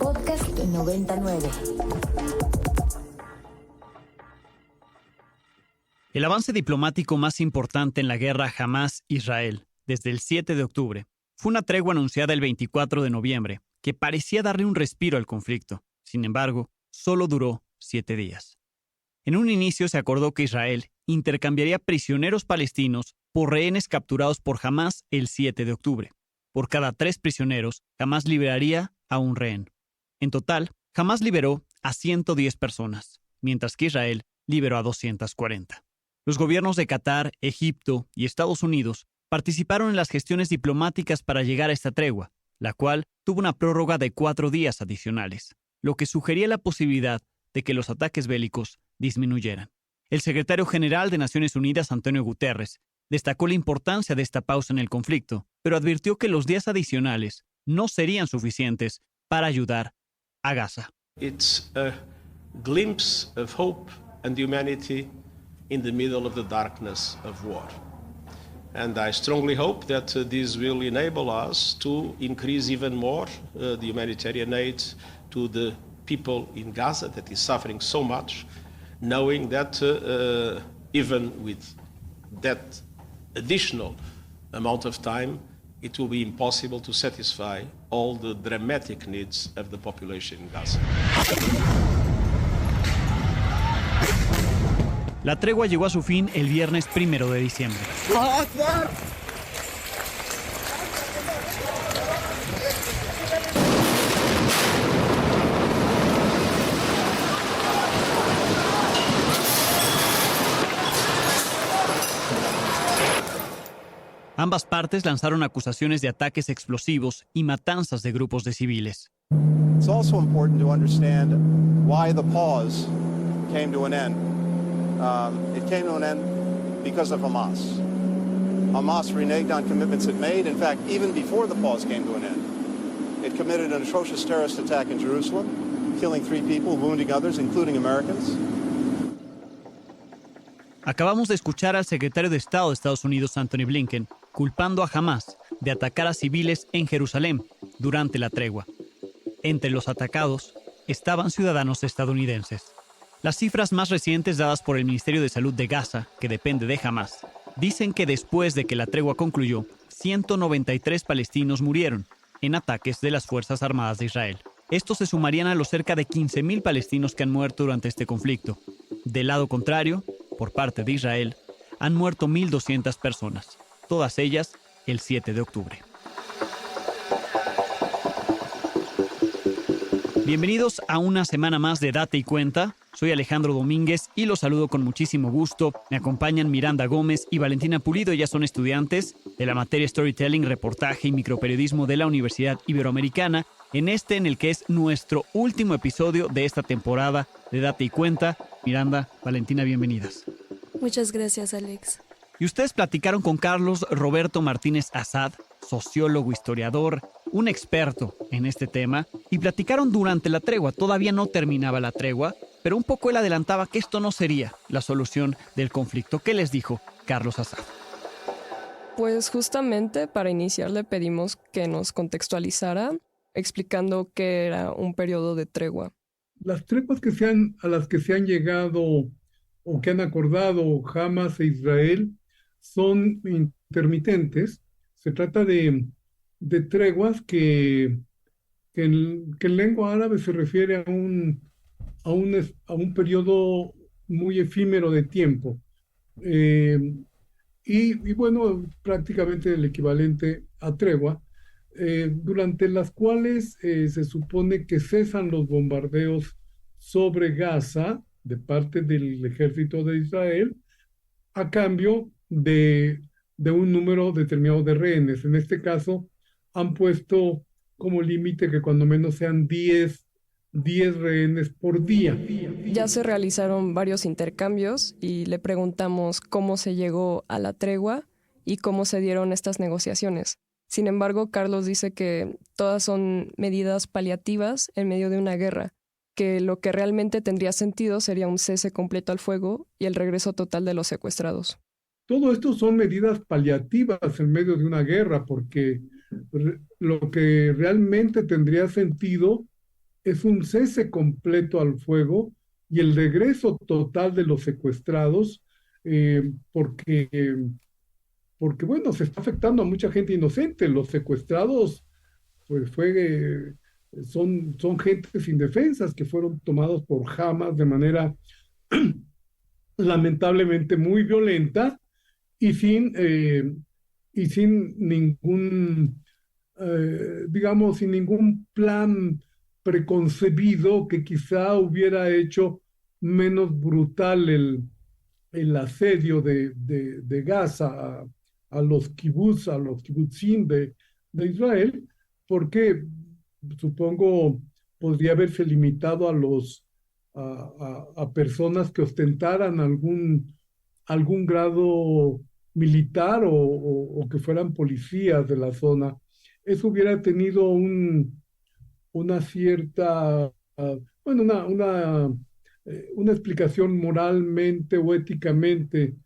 Podcast 99. El avance diplomático más importante en la guerra Hamás-Israel, desde el 7 de octubre, fue una tregua anunciada el 24 de noviembre, que parecía darle un respiro al conflicto. Sin embargo, solo duró 7 días. En un inicio se acordó que Israel intercambiaría prisioneros palestinos por rehenes capturados por Hamás el 7 de octubre. Por cada 3 prisioneros, Hamás liberaría a un rehén. En total, Hamás liberó a 110 personas, mientras que Israel liberó a 240. Los gobiernos de Qatar, Egipto y Estados Unidos participaron en las gestiones diplomáticas para llegar a esta tregua, la cual tuvo una prórroga de 4 días adicionales, lo que sugería la posibilidad de que los ataques bélicos disminuyeran. El secretario general de Naciones Unidas, Antonio Guterres, destacó la importancia de esta pausa en el conflicto, pero advirtió que los días adicionales no serían suficientes para ayudar a Gaza. It's a glimpse of hope and humanity in the middle of the darkness of war. And I strongly hope that this will enable us to increase even more the humanitarian aid to the people in Gaza that is suffering so much, knowing that even with that additional amount of time, it will be impossible to satisfy all the dramatic needs of the population in Gaza. La tregua llegó a su fin el viernes 1 de diciembre. Ambas partes lanzaron acusaciones de ataques explosivos y matanzas de grupos de civiles. It's also important to understand why the pause came to an end. It came to an end because of Hamas. Hamas reneged on commitments it made. In fact, even before the pause came to an end, it committed an atrocious terrorist attack in Jerusalem, killing 3 people, wounding others, including Americans. Acabamos de escuchar al secretario de Estado de Estados Unidos, Anthony Blinken, culpando a Hamás de atacar a civiles en Jerusalén durante la tregua. Entre los atacados estaban ciudadanos estadounidenses. Las cifras más recientes dadas por el Ministerio de Salud de Gaza, que depende de Hamás, dicen que después de que la tregua concluyó, 193 palestinos murieron en ataques de las Fuerzas Armadas de Israel. Estos se sumarían a los cerca de 15,000 palestinos que han muerto durante este conflicto. Del lado contrario, por parte de Israel, han muerto 1,200 personas, todas ellas el 7 de octubre. Bienvenidos a una semana más de Date y Cuenta. Soy Alejandro Domínguez y los saludo con muchísimo gusto. Me acompañan Miranda Gómez y Valentina Pulido. Ellas son estudiantes de la materia Storytelling, Reportaje y Microperiodismo de la Universidad Iberoamericana, en el que es nuestro último episodio de esta temporada de Date y Cuenta. Miranda, Valentina, bienvenidas. Muchas gracias, Alex. Y ustedes platicaron con Carlos Roberto Martínez Assad, sociólogo, historiador, un experto en este tema, y platicaron durante la tregua. Todavía no terminaba la tregua, pero un poco él adelantaba que esto no sería la solución del conflicto. ¿Qué les dijo Carlos Assad? Pues justamente para iniciar le pedimos que nos contextualizara explicando qué era un periodo de tregua. Las treguas a las que se han llegado o que han acordado Hamás e Israel son intermitentes. Se trata de treguas que en lengua árabe se refiere a un periodo muy efímero de tiempo. Y bueno, prácticamente el equivalente a tregua, durante las cuales se supone que cesan los bombardeos sobre Gaza de parte del ejército de Israel a cambio de un número determinado de rehenes. En este caso, han puesto como límite que cuando menos sean 10 rehenes por día. Ya se realizaron varios intercambios y le preguntamos cómo se llegó a la tregua y cómo se dieron estas negociaciones. Sin embargo, Carlos dice que todas son medidas paliativas en medio de una guerra, que lo que realmente tendría sentido sería un cese completo al fuego y el regreso total de los secuestrados. Todo esto son medidas paliativas en medio de una guerra, porque lo que realmente tendría sentido es un cese completo al fuego y el regreso total de los secuestrados, porque, bueno, se está afectando a mucha gente inocente. Los secuestrados, pues son gentes indefensas que fueron tomados por Hamas de manera lamentablemente muy violenta y sin ningún, digamos, sin ningún plan preconcebido que quizá hubiera hecho menos brutal el asedio de Gaza a los kibbutz, a los kibbutzim de Israel, porque supongo podría haberse limitado a personas que ostentaran algún grado militar o que fueran policías de la zona. Eso hubiera tenido una cierta, bueno, una explicación moralmente o éticamente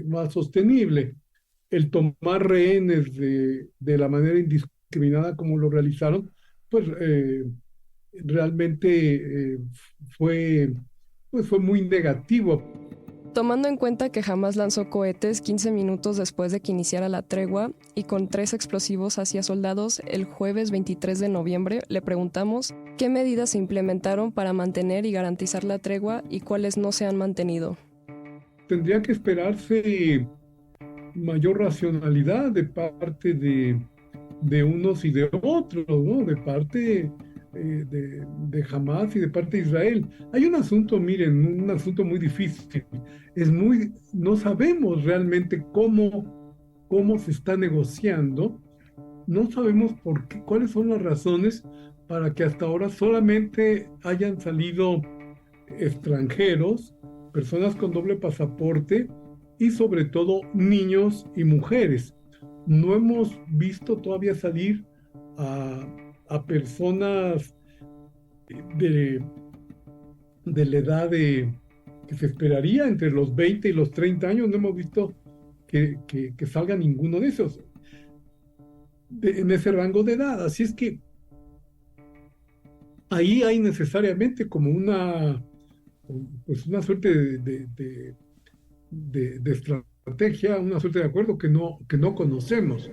más sostenible. El tomar rehenes de la manera indiscriminada como lo realizaron, pues realmente fue muy negativo. Tomando en cuenta que Hamas lanzó cohetes 15 minutos después de que iniciara la tregua y con 3 explosivos hacia soldados el jueves 23 de noviembre, le preguntamos qué medidas se implementaron para mantener y garantizar la tregua y cuáles no se han mantenido. Tendría que esperarse mayor racionalidad de parte de unos y de otros, ¿no? De parte de Hamas y de parte de Israel. Hay un asunto, miren, un asunto muy difícil. No sabemos realmente cómo se está negociando. No sabemos cuáles son las razones para que hasta ahora solamente hayan salido extranjeros, personas con doble pasaporte y sobre todo niños y mujeres. No hemos visto todavía salir a personas de la edad que se esperaría entre los 20 y los 30 años. No hemos visto que salga ninguno de esos en ese rango de edad. Así es que ahí hay necesariamente como una suerte de estrategia, una suerte de acuerdo que no conocemos.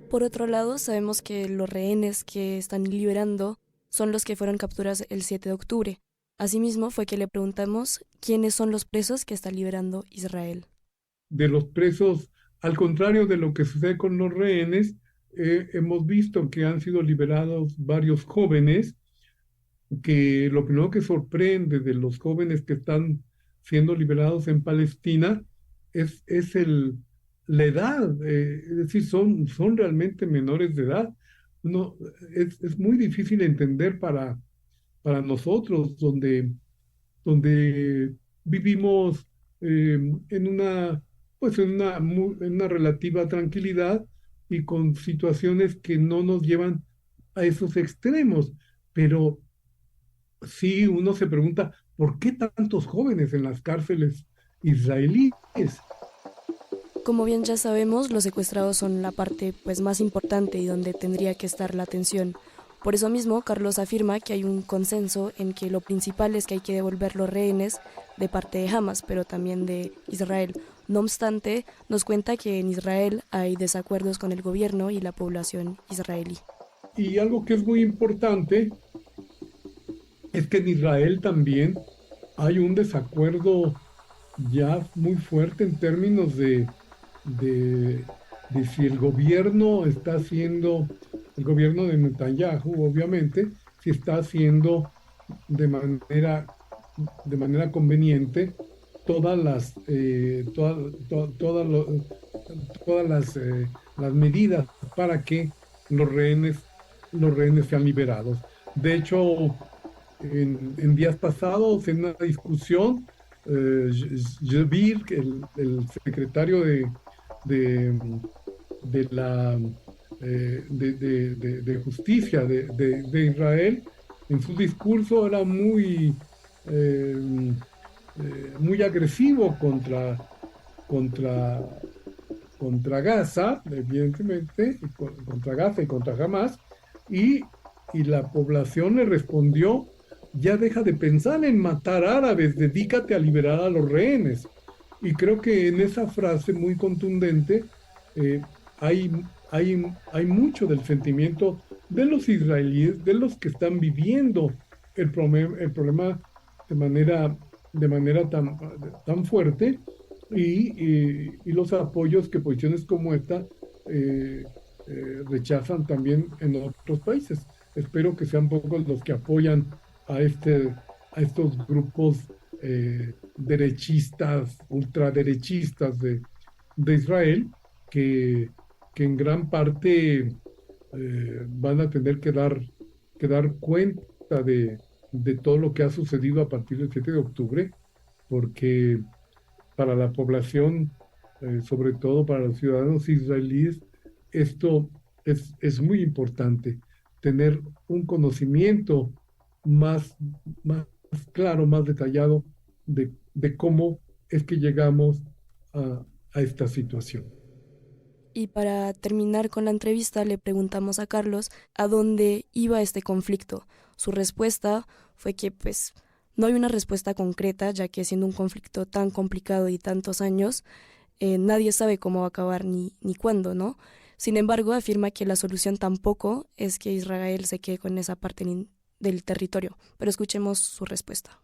Por otro lado, sabemos que los rehenes que están liberando son los que fueron capturados el 7 de octubre. Asimismo, fue que le preguntamos quiénes son los presos que está liberando Israel. De los presos, al contrario de lo que sucede con los rehenes, hemos visto que han sido liberados varios jóvenes, que lo primero que sorprende de los jóvenes que están siendo liberados en Palestina es la edad, es decir, son realmente menores de edad. Es muy difícil entender para nosotros, donde vivimos en una relativa tranquilidad y con situaciones que no nos llevan a esos extremos. Pero sí, uno se pregunta, ¿por qué tantos jóvenes en las cárceles israelíes? Como bien ya sabemos, los secuestrados son la parte más importante y donde tendría que estar la atención. Por eso mismo, Carlos afirma que hay un consenso en que lo principal es que hay que devolver los rehenes de parte de Hamas, pero también de Israel. No obstante, nos cuenta que en Israel hay desacuerdos con el gobierno y la población israelí. Y algo que es muy importante es que en Israel también hay un desacuerdo ya muy fuerte en términos de si el gobierno está haciendo, el gobierno de Netanyahu, obviamente, si está haciendo de manera conveniente todas las medidas para que los rehenes sean liberados. De hecho, en días pasados, en una discusión, Jabir, el secretario de justicia de Israel, en su discurso era muy agresivo contra Gaza, evidentemente, contra Gaza y contra Hamas, y y la población le respondió: ya deja de pensar en matar árabes, dedícate a liberar a los rehenes. Y creo que en esa frase muy contundente eh, hay, hay mucho del sentimiento de los israelíes, de los que están viviendo el problema de manera tan fuerte, y los apoyos que posiciones como esta eh, rechazan también en otros países. Espero que sean pocos los que apoyan a estos grupos derechistas, ultraderechistas de Israel, que en gran parte van a tener que dar cuenta de todo lo que ha sucedido a partir del 7 de octubre, porque para la población, sobre todo para los ciudadanos israelíes, esto es muy importante, tener un conocimiento más, más claro, más detallado de cómo es que llegamos a esta situación. Y para terminar con la entrevista le preguntamos a Carlos a dónde iba este conflicto. Su respuesta fue que pues no hay una respuesta concreta, ya que siendo un conflicto tan complicado y tantos años, nadie sabe cómo va a acabar ni cuándo, ¿no? Sin embargo, afirma que la solución tampoco es que Israel se quede con esa parte del territorio. Pero escuchemos su respuesta.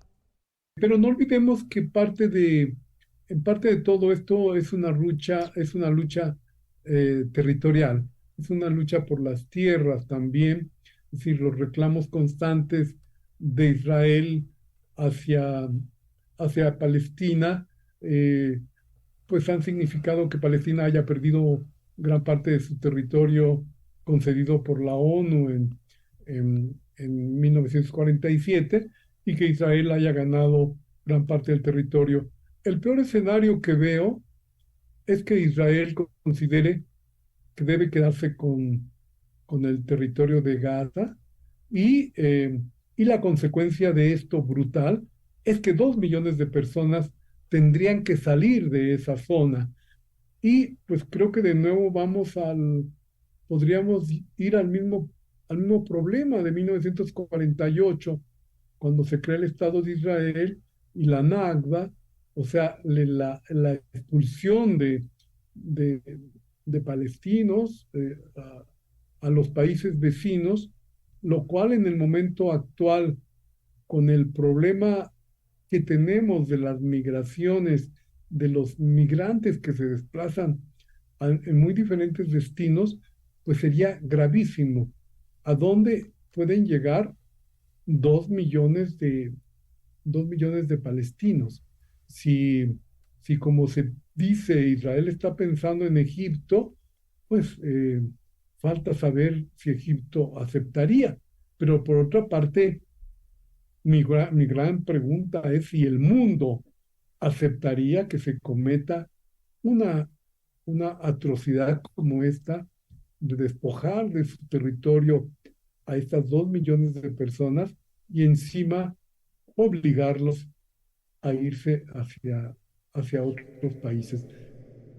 Pero no olvidemos que en parte de todo esto es una lucha territorial, es una lucha por las tierras también, es decir, los reclamos constantes de Israel hacia, hacia Palestina, pues han significado que Palestina haya perdido gran parte de su territorio concedido por la ONU en 1947, y que Israel haya ganado gran parte del territorio. El peor escenario que veo es que Israel considere que debe quedarse con el territorio de Gaza, y la consecuencia de esto brutal es que 2 millones de personas tendrían que salir de esa zona. Y pues creo que de nuevo podríamos ir al mismo problema de 1948, cuando se crea el Estado de Israel y la Nakba, o sea, la expulsión de, de palestinos a los países vecinos, lo cual en el momento actual, con el problema que tenemos de las migraciones, de los migrantes que se desplazan en muy diferentes destinos, pues sería gravísimo. ¿A dónde pueden llegar 2 millones 2 millones de palestinos? Si como se dice, Israel está pensando en Egipto, pues falta saber si Egipto aceptaría. Pero por otra parte, mi gran pregunta es si el mundo aceptaría que se cometa una, una atrocidad como esta, de despojar de su territorio a estas 2 millones de personas y encima obligarlos a irse hacia otros países.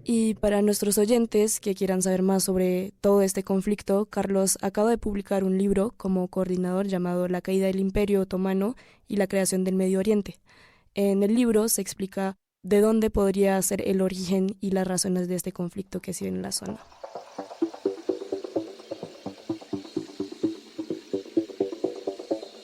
Y para nuestros oyentes que quieran saber más sobre todo este conflicto, Carlos acaba de publicar un libro como coordinador llamado La caída del Imperio Otomano y la creación del Medio Oriente. En el libro se explica de dónde podría ser el origen y las razones de este conflicto que se vive en la zona.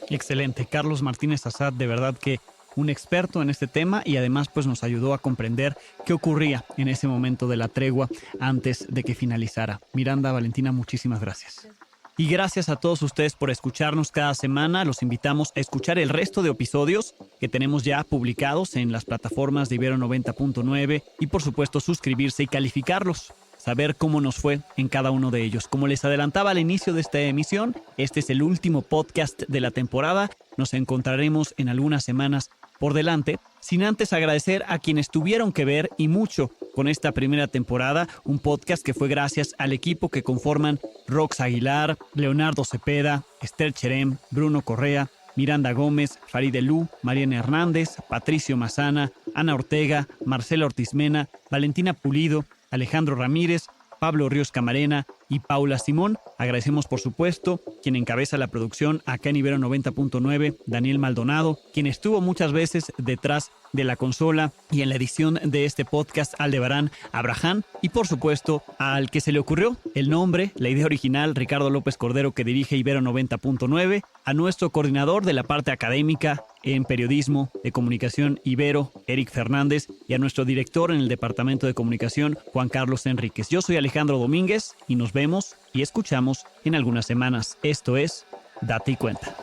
Excelente. Carlos Martínez Assad, de verdad que un experto en este tema, y además pues nos ayudó a comprender qué ocurría en ese momento de la tregua antes de que finalizara. Miranda, Valentina, muchísimas gracias. Y gracias a todos ustedes por escucharnos cada semana. Los invitamos a escuchar el resto de episodios que tenemos ya publicados en las plataformas de Ibero 90.9 y por supuesto suscribirse y calificarlos. Saber cómo nos fue en cada uno de ellos. Como les adelantaba al inicio de esta emisión, este es el último podcast de la temporada. Nos encontraremos en algunas semanas por delante, sin antes agradecer a quienes tuvieron que ver y mucho con esta primera temporada, un podcast que fue gracias al equipo que conforman Rox Aguilar, Leonardo Cepeda, Esther Cherem, Bruno Correa, Miranda Gómez, Farideh Lu, Mariana Hernández, Patricio Mazana, Ana Ortega, Marcela Ortiz Mena, Valentina Pulido, Alejandro Ramírez, Pablo Ríos Camarena, y Paula Simón. Agradecemos, por supuesto, quien encabeza la producción acá en Ibero 90.9, Daniel Maldonado, quien estuvo muchas veces detrás de la consola y en la edición de este podcast, Aldebarán Abraham, y por supuesto al que se le ocurrió el nombre, la idea original, Ricardo López Cordero, que dirige Ibero 90.9, a nuestro coordinador de la parte académica en periodismo de comunicación Ibero, Eric Fernández, y a nuestro director en el departamento de comunicación, Juan Carlos Enríquez. Yo soy Alejandro Domínguez y nos vemos y escuchamos en algunas semanas. Esto es Date y Cuenta.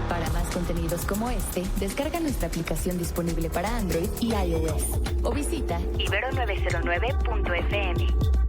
Para más contenidos como este, descarga nuestra aplicación disponible para Android y iOS o visita ibero909.fm.